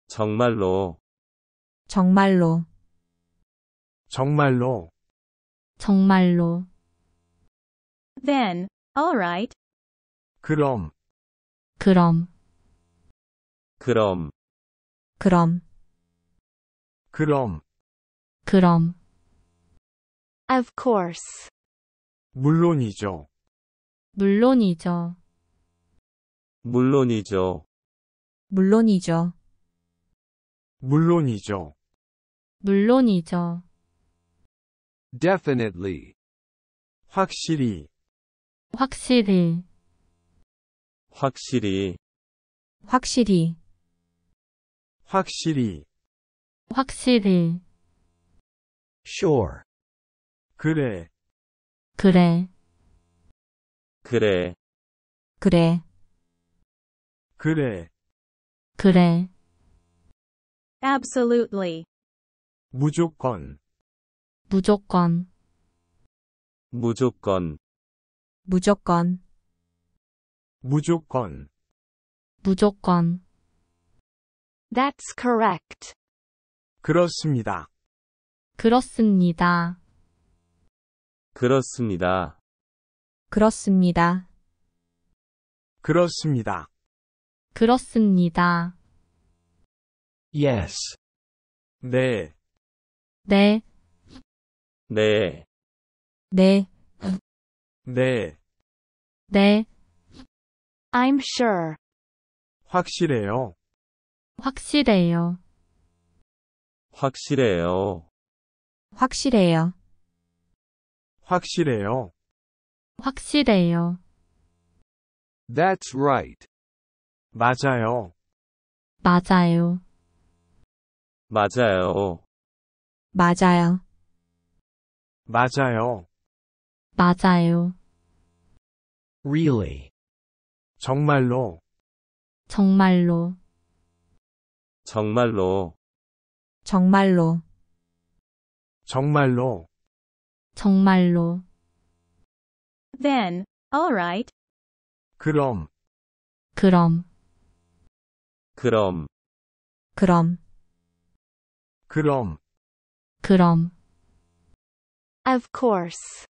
S4: 정말로.
S3: 정말로.
S2: 정말로.
S3: 정말로.
S1: Then, alright.
S2: 그럼.
S3: 그럼.
S4: 그럼.
S3: 그럼.
S2: 그럼.
S3: 그럼.
S1: Of course.
S2: 물론이죠.
S3: 물론이죠.
S4: 물론이죠.
S3: 물론이죠.
S2: 물론이죠.
S3: 물론이죠.
S5: Definitely.
S2: 확실히.
S3: 확실히.
S4: 확실히.
S3: 확실히.
S2: 확실히.
S3: 확실히.
S5: Sure.
S2: 그래.
S3: 그래.
S4: 그래.
S3: 그래.
S2: 그래.
S3: 그래.
S1: Absolutely.
S2: 무조건.
S3: 무조건.
S4: 무조건.
S3: 무조건.
S2: 무조건.
S3: 무조건.
S1: That's correct.
S2: 그렇습니다.
S3: 그렇습니다.
S4: 그렇습니다.
S3: 그렇습니다.
S2: 그렇습니다.
S3: 그렇습니다.
S5: Yes.
S2: 네,
S3: 네,
S4: 네,
S3: 네,
S2: 네.
S3: 네,
S1: I'm sure.
S2: 확실해요.
S3: 확실해요.
S4: 확실해요.
S3: 확실해요.
S2: 확실해요.
S3: 확실해요.
S5: That's right.
S2: 맞아요.
S3: 맞아요.
S4: 맞아요.
S3: 맞아요.
S2: 맞아요.
S3: 맞아요.
S5: Really.
S2: 정말로.
S3: 정말로.
S4: 정말로.
S3: 정말로.
S2: 정말로.
S3: 정말로.
S1: Then, alright.
S2: 그럼.
S3: 그럼.
S4: 그럼.
S3: 그럼.
S2: 그럼.
S3: 그럼.
S1: Of course.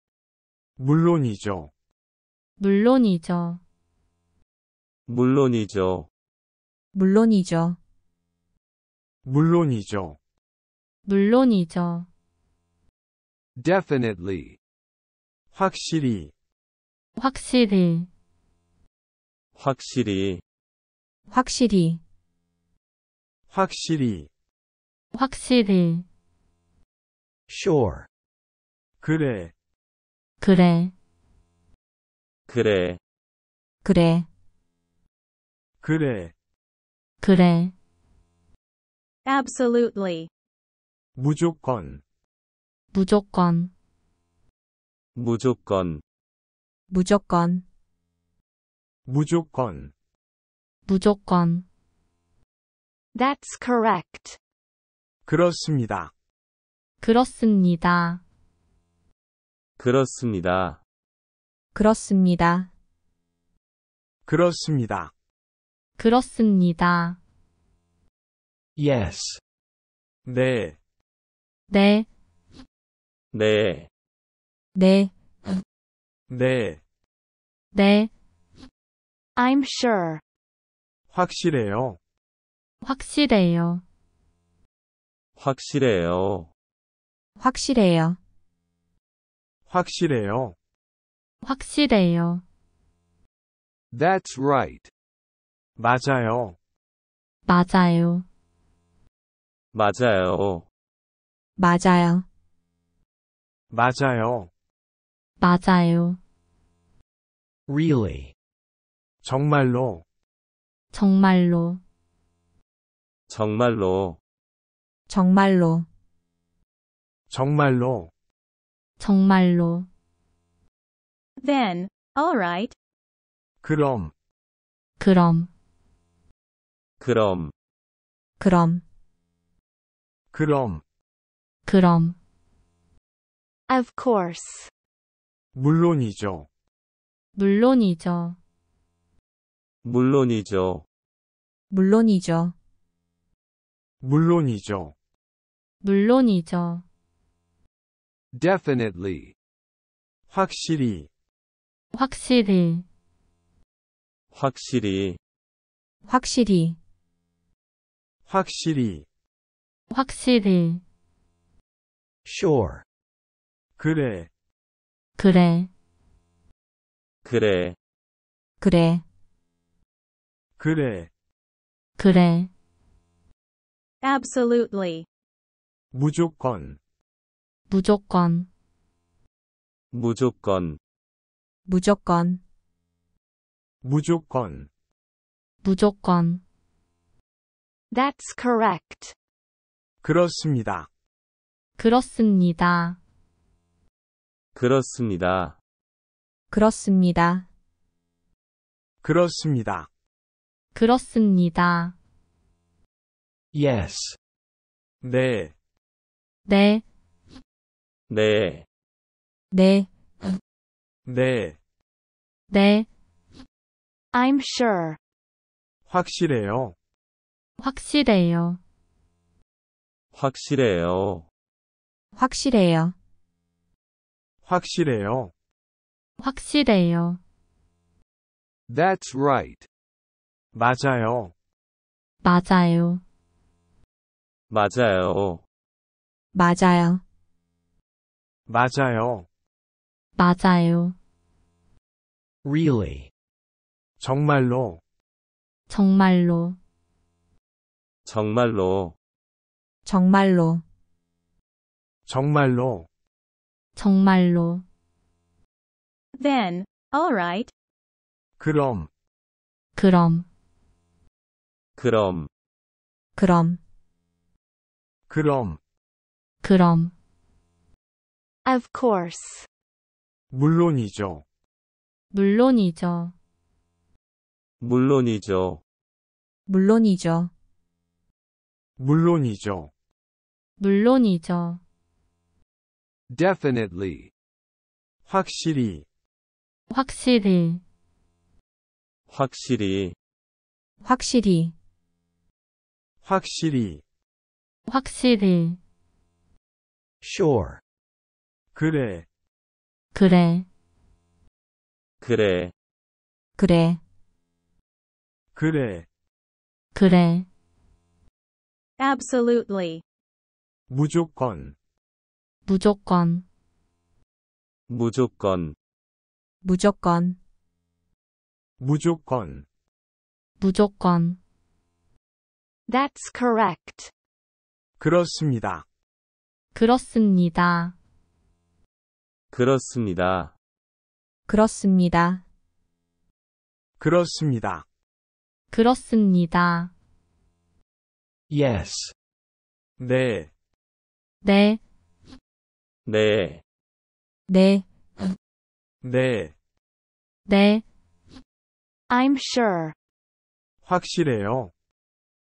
S2: 물론이죠.
S3: 물론이죠.
S4: 물론이죠.
S3: 물론이죠.
S2: 물론이죠.
S3: 물론이죠.
S5: Definitely.
S2: 확실히.
S3: 확실히.
S4: 확실히.
S3: 확실히.
S2: 확실히.
S3: 확실히.
S5: Sure.
S2: 그래.
S3: 그래.
S4: 그래.
S3: 그래.
S2: 그래.
S3: 그래.
S1: Absolutely.
S2: 무조건.
S3: 무조건.
S4: 무조건.
S3: 무조건.
S2: 무조건.
S3: 무조건.
S1: That's correct.
S2: 그렇습니다.
S3: 그렇습니다.
S4: 그렇습니다.
S3: 그렇습니다.
S2: 그렇습니다.
S3: 그렇습니다.
S5: Yes.
S2: 네,
S3: 네,
S4: 네,
S3: 네,
S2: 네.
S3: 네,
S1: I'm sure.
S2: 확실해요.
S3: 확실해요.
S4: 확실해요.
S3: 확실해요.
S2: 확실해요.
S3: 확실해요.
S5: That's right.
S2: 맞아요.
S3: 맞아요.
S4: 맞아요.
S3: 맞아요.
S2: 맞아요.
S3: 맞아요.
S5: Really.
S2: 정말로.
S3: 정말로.
S4: 정말로.
S3: 정말로.
S2: 정말로.
S3: 정말로.
S1: Then, alright.
S2: 그럼.
S3: 그럼.
S4: 그럼.
S3: 그럼.
S2: 그럼.
S3: 그럼.
S1: Of course.
S2: 물론이죠.
S3: 물론이죠.
S4: 물론이죠.
S3: 물론이죠.
S2: 물론이죠.
S3: 물론이죠.
S5: Definitely.
S2: 확실히.
S3: 확실히.
S4: 확실히.
S3: 확실히.
S2: 확실히.
S3: 확실히.
S5: Sure.
S2: 그래.
S3: 그래.
S4: 그래.
S3: 그래.
S2: 그래.
S3: 그래.
S1: Absolutely.
S2: 무조건.
S3: 무조건.
S4: 무조건.
S3: 무조건.
S2: 무조건.
S3: 무조건.
S1: That's correct.
S2: 그렇습니다.
S3: 그렇습니다.
S4: 그렇습니다.
S3: 그렇습니다.
S2: 그렇습니다.
S3: 그렇습니다.
S5: Yes.
S2: 네.
S3: 네,
S4: 네.
S3: 네,
S2: 네.
S3: 네,
S1: I'm sure.
S2: 확실해요.
S3: 확실해요.
S4: 확실해요.
S3: 확실해요.
S2: 확실해요.
S3: 확실해요.
S5: That's right.
S2: 맞아요.
S3: 맞아요.
S4: 맞아요.
S3: 맞아요.
S2: 맞아요.
S3: 맞아요.
S5: Really.
S2: 정말로.
S3: 정말로.
S4: 정말로.
S3: 정말로.
S2: 정말로.
S3: 정말로.
S1: Then, alright.
S2: 그럼.
S3: 그럼.
S4: 그럼.
S3: 그럼.
S2: 그럼.
S3: 그럼.
S1: Of course.
S2: 물론이죠.
S3: 물론이죠.
S4: 물론이죠.
S3: 물론이죠.
S2: 물론이죠.
S3: 물론이죠.
S5: Definitely.
S2: 확실히.
S3: 확실히.
S4: 확실히.
S3: 확실히.
S2: 확실히.
S3: 확실히.
S5: Sure.
S2: 그래.
S3: 그래.
S4: 그래.
S3: 그래.
S2: 그래.
S3: 그래.
S1: Absolutely.
S2: 무조건.
S3: 무조건.
S4: 무조건.
S3: 무조건.
S2: 무조건.
S3: 무조건.
S1: That's correct.
S2: 그렇습니다.
S3: 그렇습니다.
S4: 그렇습니다.
S3: 그렇습니다.
S2: 그렇습니다.
S3: 그렇습니다.
S5: Yes.
S2: 네.
S3: 네,
S4: 네.
S3: 네,
S2: 네.
S3: 네,
S1: I'm sure.
S2: 확실해요.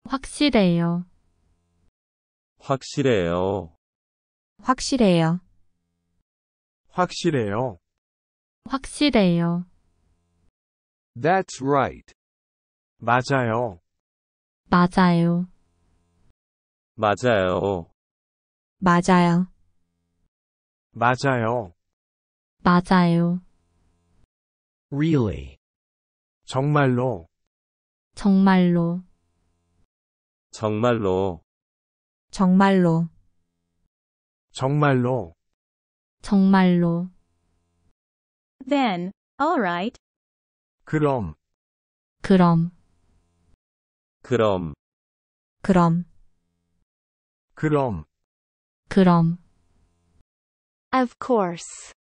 S3: 확실해요.
S4: 확실해요.
S3: 확실해요.
S2: 확실해요.
S3: 확실해요.
S5: That's right.
S2: 맞아요.
S3: 맞아요.
S4: 맞아요.
S3: 맞아요.
S2: 맞아요.
S3: 맞아요.
S5: Really.
S2: 정말로.
S3: 정말로.
S4: 정말로.
S3: 정말로,
S2: 정말로,
S3: 정말로,
S1: Then, alright.
S2: 그럼,
S3: 그럼,
S4: 그럼,
S3: 그럼,
S2: 그럼,
S3: 그럼,
S1: Of course.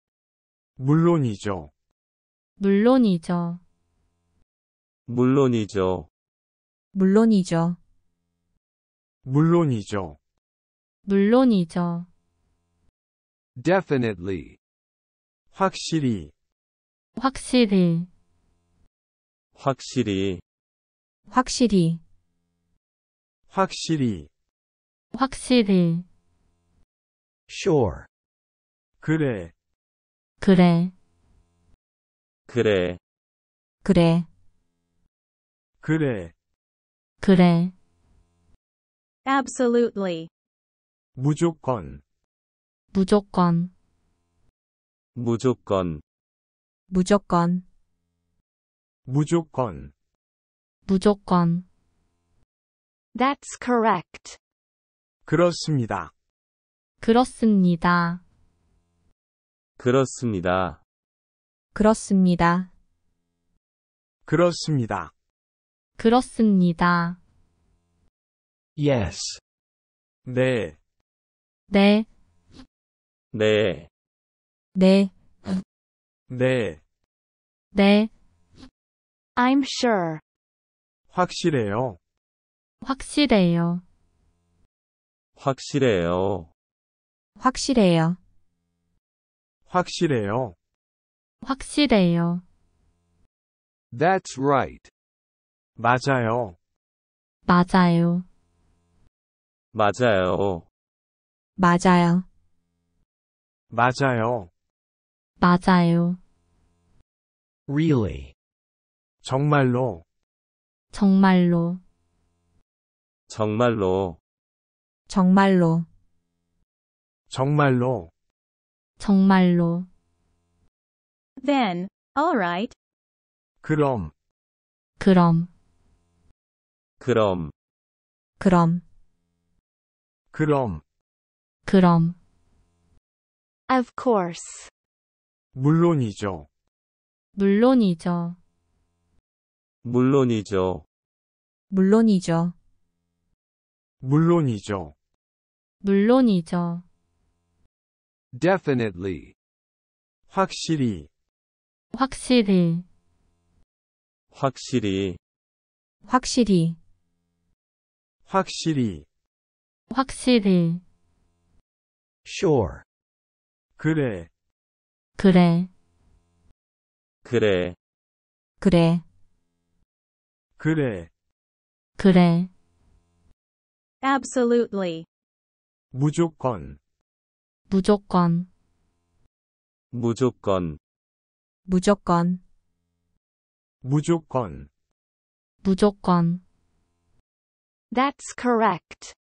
S2: 물론이죠.
S3: 물론이죠,
S4: 물론이죠.
S3: 물론이죠,
S2: 물론이죠.
S3: 물론이죠,
S5: Definitely.
S2: 확실히,
S3: 확실히,
S4: 확실히,
S3: 확실히,
S2: 확실히,
S3: 확실히,
S5: Sure.
S2: 그래,
S3: 그래,
S4: 그래,
S3: 그래,
S2: 그래,
S3: 그래,
S1: Absolutely.
S2: 무조건,
S3: 무조건,
S4: 무조건,
S3: 무조건,
S2: 무조건,
S3: 무조건,
S1: That's correct.
S2: 그렇습니다.
S3: 그렇습니다,
S4: 그렇습니다.
S3: 그렇습니다,
S2: 그렇습니다.
S3: 그렇습니다,
S5: Yes.
S2: 네,
S3: 네,
S4: 네,
S3: 네,
S2: 네,
S3: 네,
S1: I'm sure.
S2: 확실해요.
S3: 확실해요,
S4: 확실해요.
S3: 확실해요,
S2: 확실해요.
S3: 확실해요,
S5: That's right.
S2: 맞아요.
S3: 맞아요,
S4: 맞아요.
S3: 맞아요,
S2: 맞아요.
S3: 맞아요,
S5: Really.
S2: 정말로,
S3: 정말로,
S4: 정말로,
S3: 정말로,
S2: 정말로,
S3: 정말로,
S1: Then, alright.
S2: 그럼,
S3: 그럼,
S4: 그럼,
S3: 그럼,
S2: 그럼,
S3: 그럼,
S1: Of course.
S2: 물론이죠.
S3: 물론이죠,
S4: 물론이죠.
S3: 물론이죠,
S2: 물론이죠.
S3: 물론이죠,
S5: Definitely.
S2: 확실히,
S3: 확실히,
S4: 확실히,
S3: 확실히,
S2: 확실히,
S3: 확실히,
S5: Sure.
S2: 그래,
S3: 그래,
S4: 그래,
S3: 그래,
S2: 그래,
S3: 그래,
S1: Absolutely.
S2: 무조건,
S3: 무조건,
S4: 무조건,
S3: 무조건,
S2: 무조건,
S3: 무조건,
S1: That's correct.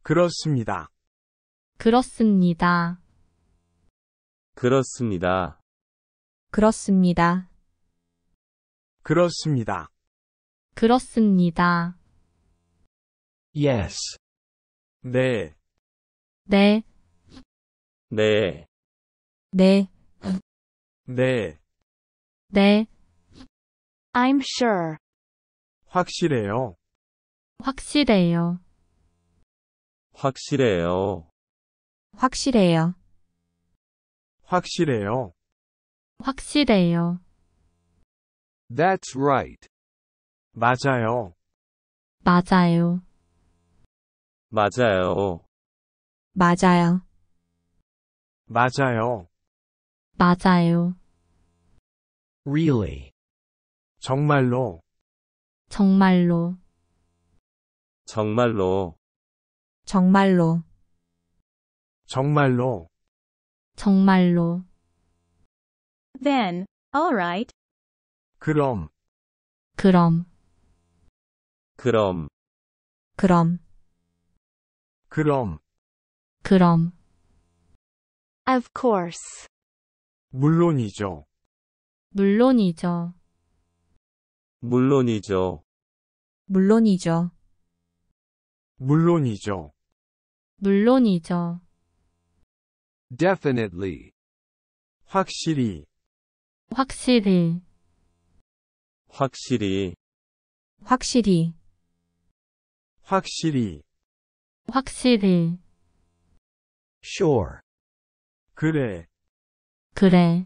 S2: 그렇습니다.
S3: 그렇습니다,
S4: 그렇습니다.
S3: 그렇습니다,
S2: 그렇습니다.
S3: 그렇습니다,
S5: Yes.
S2: 네,
S3: 네,
S4: 네,
S3: 네,
S2: 네,
S3: 네,
S1: I'm sure.
S2: 확실해요.
S3: 확실해요,
S4: 확실해요.
S3: 확실해요,
S2: 확실해요.
S3: 확실해요,
S5: That's right.
S2: 맞아요.
S3: 맞아요,
S4: 맞아요.
S3: 맞아요,
S2: 맞아요.
S3: 맞아요,
S5: Really.
S2: 정말로,
S3: 정말로,
S4: 정말로,
S3: 정말로,
S2: 정말로,
S3: 정말로,
S1: Then, alright.
S2: 그럼,
S3: 그럼,
S4: 그럼,
S3: 그럼,
S2: 그럼,
S3: 그럼,
S1: Of course.
S2: 물론이죠.
S3: 물론이죠,
S4: 물론이죠.
S3: 물론이죠,
S2: 물론이죠.
S3: 물론이죠.
S5: Definitely.
S2: 확실히,
S3: 확실히,
S4: 확실히,
S3: 확실히,
S2: 확실히,
S3: 확실히,
S5: Sure.
S2: 그래,
S3: 그래,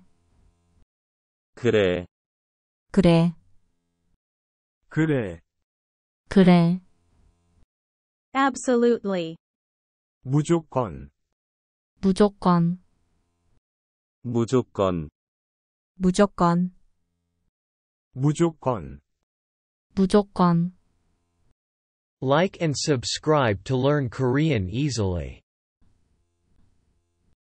S4: 그래,
S3: 그래,
S2: 그래,
S3: 그래,
S1: Absolutely.
S2: 무조건,
S3: 무조건,
S4: 무조건,
S3: 무조건,
S2: 무조건.
S3: 무조건.
S5: Like and subscribe to learn Korean easily.